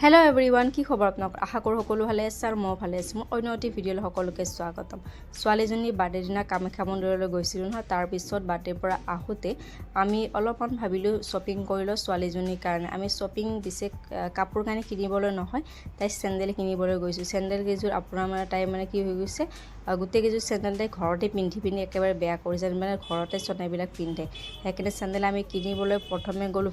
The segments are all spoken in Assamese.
हेलो एवरीवन কি খবৰ আপোনাক আশা কৰো সকলো ভালে আছে আৰু মই ভালে আছো মই অন্যটি ভিডিঅ'লৈ সকলোকে স্বাগতম ছোৱালীজনী বাৰ্থডে দিনা কামাখ্যা মন্দিৰলৈ গৈছিলো নহয় তাৰ পিছত বাৰ্থডেৰ পৰা আহোতে আমি অলপমান ভাবিলো শপিং কৰিলো ছোৱালীজনীৰ কাৰণে আমি শপিং বিশেষ কাপোৰ কানি কিনিবলৈ নহয় তাই চেন্ডেল কিনিবলৈ গৈছো চেন্ডেল কেইযোৰ আপোনাৰ মানে তাই মানে কি হৈ গৈছে গোটেই কেইযোৰ চেন্ডেল তাই ঘৰতে পিন্ধি একেবাৰে বেয়া কৰিছে মানে ঘৰতে চনাইবিলাক পিন্ধে সেইকাৰণে চেন্ডেল আমি কিনিবলৈ প্ৰথমে গ'লো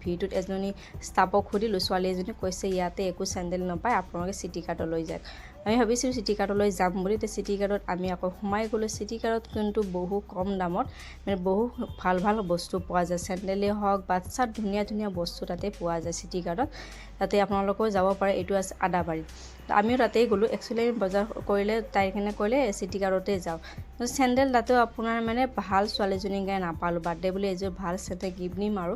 ভিটোত এজনী ষ্টাফক সুধিলো ছোৱালী এজনী কৈছে ইয়াতে একো চেন্ডেল নাপায় আপোনালোকে সিটি কাৰ্টলৈ যাওক আমি ভাবিছিলোঁ সিটি কাৰ্টলৈ যাম বুলি তে সিটি কাৰ্টত আমি আকৌ সোমাই গ'লো সিটি কাৰ্টত কিন্তু বহু কম দামত মানে বহু ভাল বস্তু পোৱা যায় চেন্ডেলেই হওক বাচ্চাৰ ধুনীয়া বস্তু তাতে পোৱা যায় সিটি কাৰ্টত তাতে আপোনালোকেও যাব পাৰে এইটো আছে আদাবাৰী আমিও তাতেই গ'লো একচুৱেলি আমি বজাৰ কৰিলে তাইৰখানে ক'লে সিটি কাৰ্টতে যাওঁ চেন্ডেল তাতেও আপোনাৰ মানে ভাল ছোৱালীজনীৰ কাৰণে নাপালোঁ বাৰ্থডে বুলি এযোৰ ভাল চেন্ডেল গিফ্ট নিম আৰু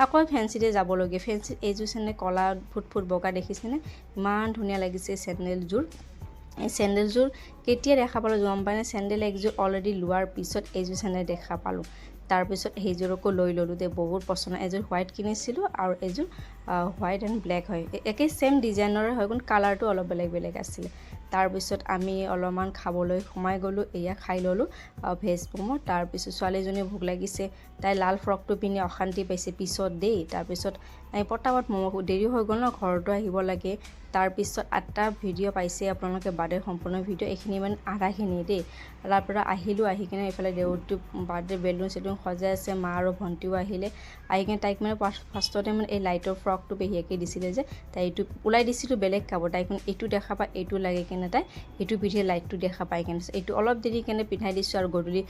আকৌ ফেঞ্চিতে যাবলগীয়া ফেঞ্চিত এইযোৰ চেন্ডেল কলা ফুট বগা দেখিছেনে ইমান ধুনীয়া লাগিছে চেন্ডেলযোৰ এই চেন্ডেলযোৰ কেতিয়া দেখা পালোঁ গম পাইনে চেন্ডেল একযোৰ অলৰেডি লোৱাৰ পিছত এইযোৰ চেন্ডেল দেখা পালোঁ তাৰপিছত সেইযোৰকো লৈ ল'লোঁ দে বহুত পচন্দ এযোৰ হোৱাইট কিনিছিলোঁ আৰু এযোৰ হোৱাইট এণ্ড ব্লেক হয় একেই সেম ডিজাইনৰে হয় কিন্তু কালাৰটো অলপ বেলেগ আছিলে তাৰপিছত আমি অলপমান খাবলৈ সোমাই গ'লোঁ এয়া খাই ল'লোঁ ভেজ ম'ম' তাৰপিছত ছোৱালীজনী ভোক লাগিছে তাই লাল ফ্ৰকটো পিন্ধি অশান্তি পাইছে পিছত দেই তাৰপিছত আমি পটাপট ম'ম' দেৰি হৈ গ'ল ন ঘৰতো আহিব লাগে তাৰপিছত 8টা ভিডিঅ' পাইছে আপোনালোকে বাৰ্থডে সম্পূৰ্ণ ভিডিঅ' এইখিনি মানে আধাখিনি দেই তাৰপৰা আহিলোঁ আহি কিনে এইফালে দেউৰটো বাৰ্থডে বেলুন চেলুন সজাই আছে মা আৰু ভণ্টিও আহিলে আহি কিনে তাইক মানে ফাৰ্ষ্টতে মানে এই লাইটৰ ফ্ৰকটো পেহীয়েকে দিছিলে যে তাই এইটো ওলাই দিছিলোঁ বেলেগ কাপোৰ তাইক এইটো দেখা পায় এইটো লাগে কিনে তাই এইটো পিন্ধি লাইটটো দেখা পাই কিনে এইটো অলপ দেৰি কেনে পিন্ধাই দিছোঁ আৰু গধূলি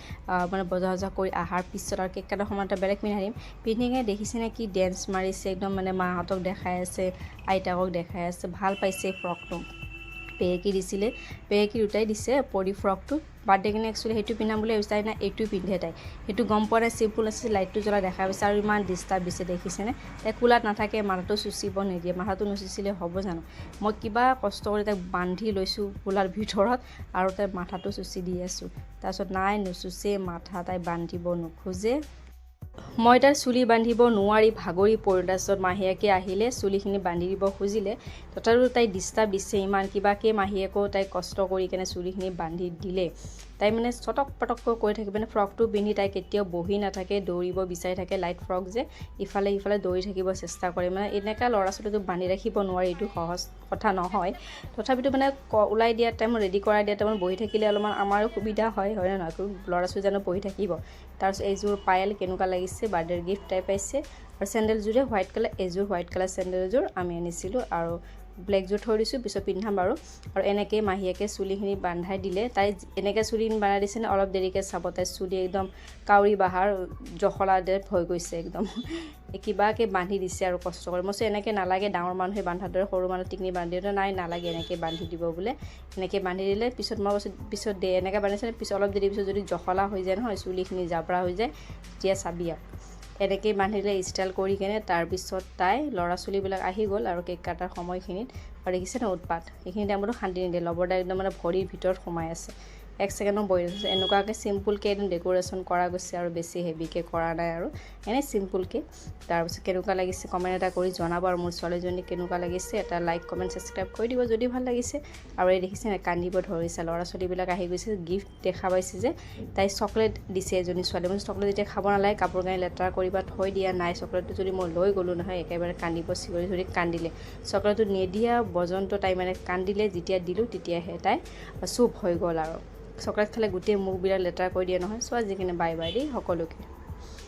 মানে বজাৰ কৰি অহাৰ পিছত আৰু কেক কাটাৰ সময়ত বেলেগ পিন্ধাই দিম পিন্ধি কিনে দেখিছেনে কি ডেন্স মাৰিছে একদম মানে মাহঁতক দেখাই আছে আইতাকক দেখাই আছে ভাল পাইছে ফ্ৰকটো পেহীকি দিছিলে পেহীকি দুটাই দিছে পৰি ফ্ৰকটো বাৰ্থডে কিনে একচুৱেলি সেইটো পিন্ধাম বুলি ভাবিছে তাই না এইটো পিন্ধে তাই সেইটো গম পোৱা নাই চিম্পুল আছে লাইটটো জ্বলা দেখা পাইছে আৰু ইমান ডিষ্টাৰ্ব দিছে দেখিছেনে তাই কোলাত নাথাকে মাথাটো চুচিব নিদিয়ে মাথাটো নুচুচিলে হ'ব জানো মই কিবা কষ্ট কৰি তাইক বান্ধি লৈছোঁ কোলাৰ ভিতৰত আৰু তাই মাথাটো চুচি দি আছোঁ তাৰপিছত নাই নুচুচে মাথা তাই বান্ধিব নোখোজে মই তাইৰ চুলি বান্ধিব নোৱাৰি ভাগৰি পৰিলোঁ তাৰপিছত মাহীয়েকে আহিলে চুলিখিনি বান্ধি দিব খুজিলে তথাপিও তাই ডিষ্টাৰ্ব দিছে ইমান কিবাকৈ মাহীয়েকেও তাইক কষ্ট কৰি কেনে চুলিখিনি বান্ধি দিলে তাই মানে চটক কৰি থাকে মানে ফ্ৰকটো পিন্ধি তাই কেতিয়াও বহি নাথাকে দৌৰিব বিচাৰি থাকে লাইট ফ্ৰক যে ইফালে দৌৰি থাকিব চেষ্টা কৰে মানে এনেকুৱা ল'ৰা ছোৱালীটো বান্ধি ৰাখিব নোৱাৰি এইটো সহজ কথা নহয় তথাপিতো মানে ওলাই দিয়া টাইম ৰেডি কৰাই দিয়া টাইমত বহি থাকিলে অলপমান আমাৰো সুবিধা হয় নে নহয় ল'ৰা ছোৱালী জানো বহি থাকিব তাৰপিছত এইযোৰ পায়েল কেনেকুৱা লাগিছে বাৰ্থডেৰ গিফ্ট টাইপ পাইছে আৰু চেণ্ডেলযোৰে হোৱাইট কালাৰ এইযোৰ হোৱাইট কালাৰ চেণ্ডেলযোৰ আমি আনিছিলোঁ আৰু ব্লেকযোৰ থৈ দিছোঁ পিছত পিন্ধাম বাৰু আৰু এনেকৈ মাহীয়েকে চুলিখিনি বান্ধাই দিলে তাই এনেকৈ চুলিখিনি বান্ধাই দিছে নে অলপ দেৰিকৈ চাব তাই চুলি একদম কাউৰী বাহাৰ জখলা টাইপ হৈ গৈছে একদম কিবাকৈ বান্ধি দিছে আৰু কষ্ট কৰি মই এনেকৈ নালাগে ডাঙৰ মানুহে বান্ধাৰ দৰে সৰু মানুহ টিকনি বান্ধি দিয়ে নাই নালাগে এনেকৈ বান্ধি দিব বোলে এনেকৈ বান্ধি দিলে পিছত মই কৈছোঁ পিছত দে এনেকৈ বান্ধিছে পিছত অলপ দেৰি পিছত যদি জখলা হৈ যায় নহয় চুলিখিনি জাবৰা হৈ যায় তেতিয়া চাবি আৰু এনেকৈ বান্ধিলে ষ্টাইল কৰি কেনে তাৰপিছত তাই ল'ৰা ছোৱালীবিলাক আহি গ'ল আৰু কেক কাটাৰ সময়খিনিত আৰু দেখিছে ন উৎপাত সেইখিনি টাইমতো শান্তি নিদিয়ে লবৰদা একদম মানে ভৰিৰ ভিতৰত সোমাই আছে এক ছেকেণ্ডো বহি আছে এনেকুৱাকৈ চিম্পুলকৈ একদম ডেক'ৰেশ্যন কৰা গৈছে আৰু বেছি হেভিকৈ কৰা নাই আৰু এনেই চিম্পুলকৈ তাৰপিছত কেনেকুৱা লাগিছে কমেণ্ট এটা কৰি জনাব আৰু মোৰ ছোৱালীজনী কেনেকুৱা লাগিছে এটা লাইক কমেণ্ট ছাবস্ক্ৰাইব কৰি দিব যদি ভাল লাগিছে আৰু এই দেখিছে নাই কান্দিব ধৰিছে ল'ৰা ছোৱালীবিলাক আহি গৈছে গিফ্ট দেখা পাইছে যে তাই চকলেট দিছে এজনী ছোৱালী মই চকলেট যেতিয়া খাব নালাগে কাপোৰ কানি লেতেৰা কৰিবা থৈ দিয়া নাই চকলেটটো যদি মই লৈ গ'লোঁ নহয় একেবাৰে কান্দিব চিঞৰি কান্দিলে চকলেটটো নিদিয়া পৰ্যন্ত তাই মানে কান্দিলে যেতিয়া দিলোঁ তেতিয়াহে তাই চুপ হৈ গ'ল আৰু চকলেট খালে গোটেই মুখবিলাক লেতেৰা কৰি দিয়ে নহয় চোৱা যিখিনি বাই দেই সকলোকে